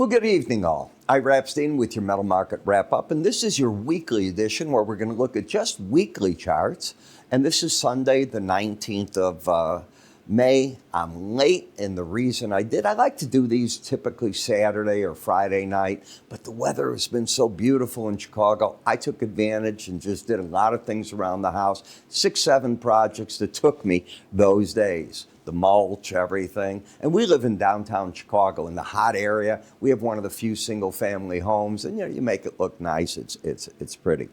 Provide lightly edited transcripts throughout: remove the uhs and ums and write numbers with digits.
Well, good evening, all. Ira Epstein with your metal market wrap-up, and this is your weekly edition where we're going to look at just weekly charts. And this is Sunday, the 19th of May. I'm late, and the reason I like to do these typically Saturday or Friday night, but the weather has been so beautiful in Chicago. I took advantage and just did a lot of things around the house, 6, 7 projects that took me those days. The mulch, everything. And we live in downtown Chicago in the hot area. We have one of the few single family homes, and you make it look nice. It's pretty.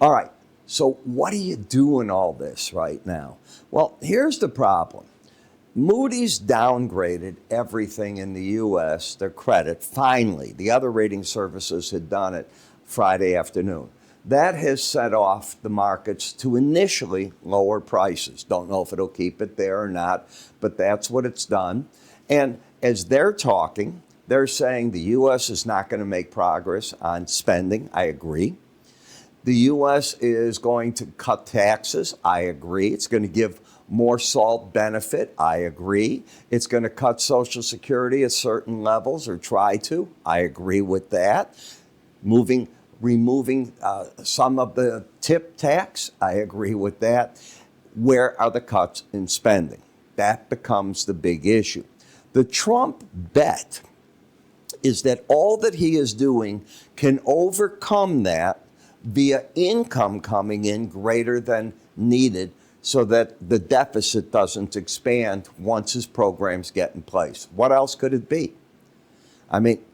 All right. So what do you do in all this right now? Well, here's the problem. Moody's downgraded everything in the U.S., their credit, finally. The other rating services had done it Friday afternoon. That has set off the markets to initially lower prices. Don't know if it'll keep it there or not, but that's what it's done. And as they're talking, they're saying the U.S. is not going to make progress on spending. I agree. The U.S. is going to cut taxes. I agree. It's going to give more SALT benefit. I agree. It's going to cut Social Security at certain levels, or try to. I agree with that. Removing some of the tip tax. I agree with that. Where are the cuts in spending? That becomes the big issue. The Trump bet is that all that he is doing can overcome that via income coming in greater than needed so that the deficit doesn't expand once his programs get in place. What else could it be? I mean,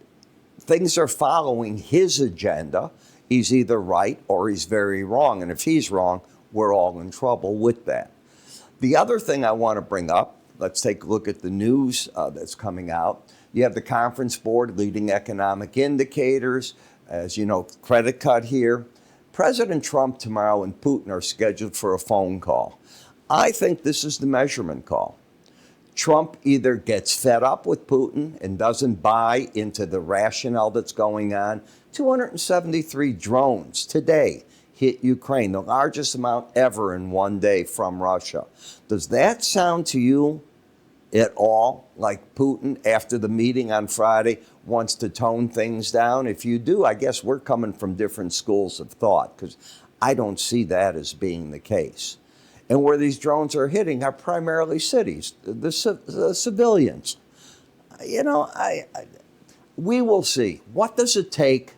things are following his agenda. He's either right or he's very wrong. And if he's wrong, we're all in trouble with that. The other thing I want to bring up, let's take a look at the news that's coming out. You have the Conference Board leading economic indicators. As you know, credit cut here. President Trump tomorrow and Putin are scheduled for a phone call. I think this is the measurement call. Trump either gets fed up with Putin and doesn't buy into the rationale that's going on. 273 drones today hit Ukraine, the largest amount ever in one day from Russia. Does that sound to you at all like Putin, after the meeting on Friday, wants to tone things down? If you do, I guess we're coming from different schools of thought, because I don't see that as being the case. And where these drones are hitting are primarily cities, the civilians. You know, we will see. What does it take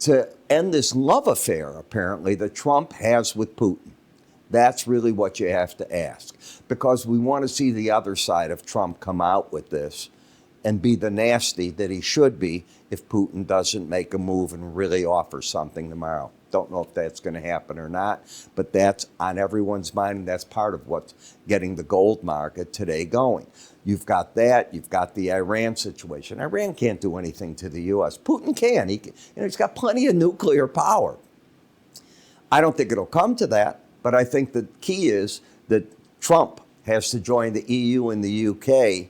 to end this love affair, apparently, that Trump has with Putin? That's really what you have to ask, because we want to see the other side of Trump come out with this and be the nasty that he should be if Putin doesn't make a move and really offer something tomorrow. Don't know if that's going to happen or not, but that's on everyone's mind, and that's part of what's getting the gold market today going. You've got that. You've got the Iran situation. Iran can't do anything to the U.S. Putin can. He's got plenty of nuclear power. I don't think it'll come to that, but I think the key is that Trump has to join the EU and the UK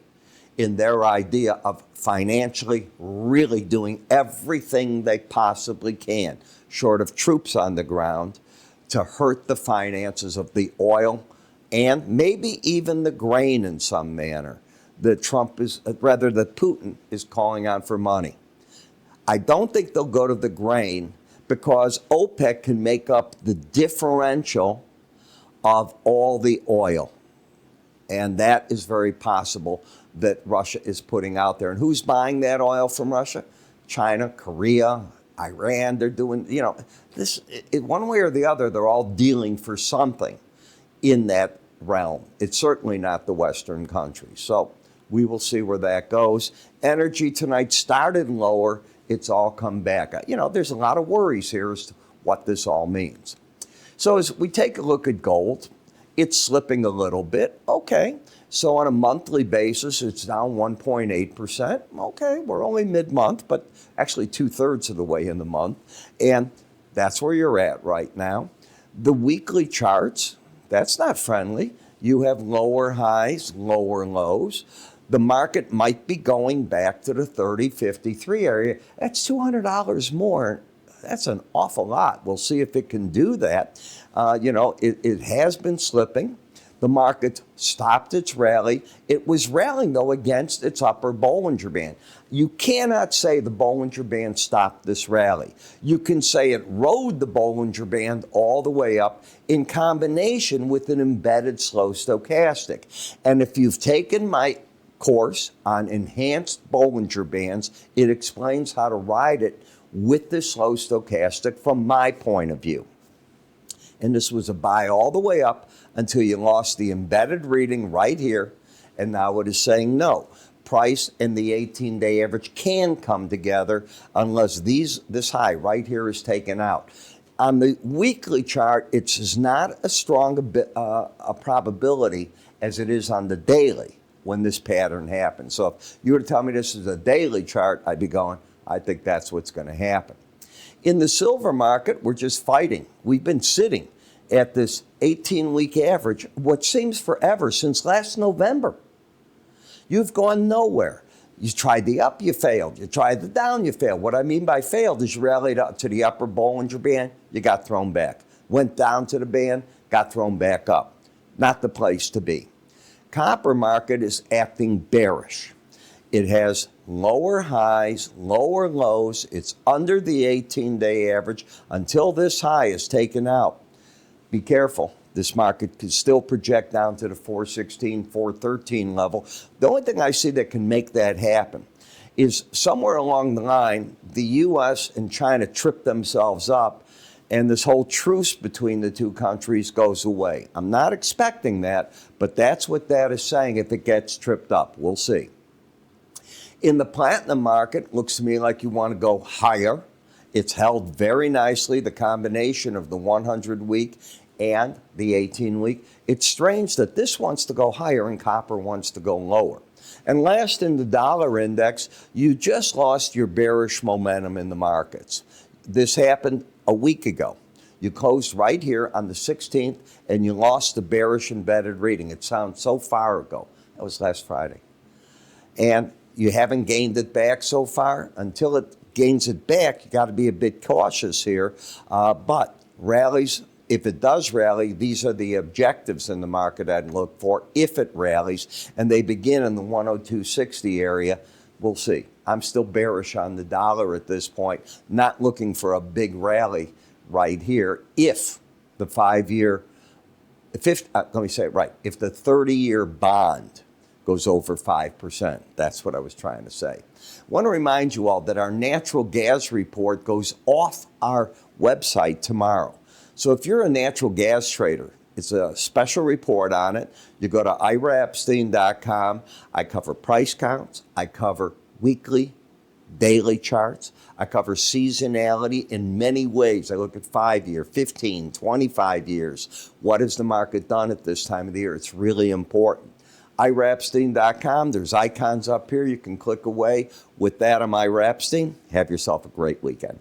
in their idea of financially really doing everything they possibly can, short of troops on the ground, to hurt the finances of the oil and maybe even the grain in some manner that that Putin is calling on for money. I don't think they'll go to the grain because OPEC can make up the differential of all the oil. And that is very possible that Russia is putting out there. And who's buying that oil from Russia? China, Korea, Iran. They're doing, this one way or the other, they're all dealing for something in that realm. It's certainly not the Western countries. So we will see where that goes. Energy tonight started lower. It's all come back. There's a lot of worries here as to what this all means. So as we take a look at gold, it's slipping a little bit. Okay. So on a monthly basis, it's down 1.8%. Okay, we're only mid-month, but actually 2/3 of the way in the month. And that's where you're at right now. The weekly charts, that's not friendly. You have lower highs, lower lows. The market might be going back to the 30.53 area. That's $200 more. That's an awful lot. We'll see if it can do that. It has been slipping. The market stopped its rally. It was rallying, though, against its upper Bollinger Band. You cannot say the Bollinger Band stopped this rally. You can say it rode the Bollinger Band all the way up in combination with an embedded slow stochastic. And if you've taken my course on enhanced Bollinger Bands, it explains how to ride it with the slow stochastic from my point of view. And this was a buy all the way up until you lost the embedded reading right here, and now it is saying no. Price and the 18-day average can come together unless this high right here is taken out. On the weekly chart, it's not as strong a probability as it is on the daily when this pattern happens. So if you were to tell me this is a daily chart, I'd be going, I think that's what's going to happen. In the silver market, we're just fighting. We've been sitting at this 18-week average, what seems forever, since last November. You've gone nowhere. You tried the up, you failed. You tried the down, you failed. What I mean by failed is you rallied up to the upper Bollinger Band, you got thrown back. Went down to the band, got thrown back up. Not the place to be. Copper market is acting bearish. It has lower highs, lower lows. It's under the 18-day average until this high is taken out. Be careful. This market could still project down to the 416, 413 level. The only thing I see that can make that happen is somewhere along the line, the U.S. and China trip themselves up, and this whole truce between the two countries goes away. I'm not expecting that, but that's what that is saying if it gets tripped up. We'll see. In the platinum market, looks to me like you want to go higher. It's held very nicely, the combination of the 100-week and the 18-week. It's strange that this wants to go higher and copper wants to go lower. And last, in the dollar index, you just lost your bearish momentum in the markets. This happened a week ago. You closed right here on the 16th, and you lost the bearish embedded reading. It sounds so far ago. That was last Friday. And you haven't gained it back so far. Until it gains it back, you got to be a bit cautious here. But rallies, if it does rally, these are the objectives in the market I'd look for if it rallies, and they begin in the 102.60 area. We'll see. I'm still bearish on the dollar at this point, not looking for a big rally right here if the 5-year, if the 30-year bond goes over 5%. That's what I was trying to say. I want to remind you all that our natural gas report goes off our website tomorrow. So if you're a natural gas trader, it's a special report on it. You go to iraepstein.com. I cover price counts. I cover weekly, daily charts. I cover seasonality in many ways. I look at 5-year, 15, 25 years. What has the market done at this time of the year? It's really important. iraepstein.com. There's icons up here. You can click away. With that, I'm Ira Epstein. Have yourself a great weekend.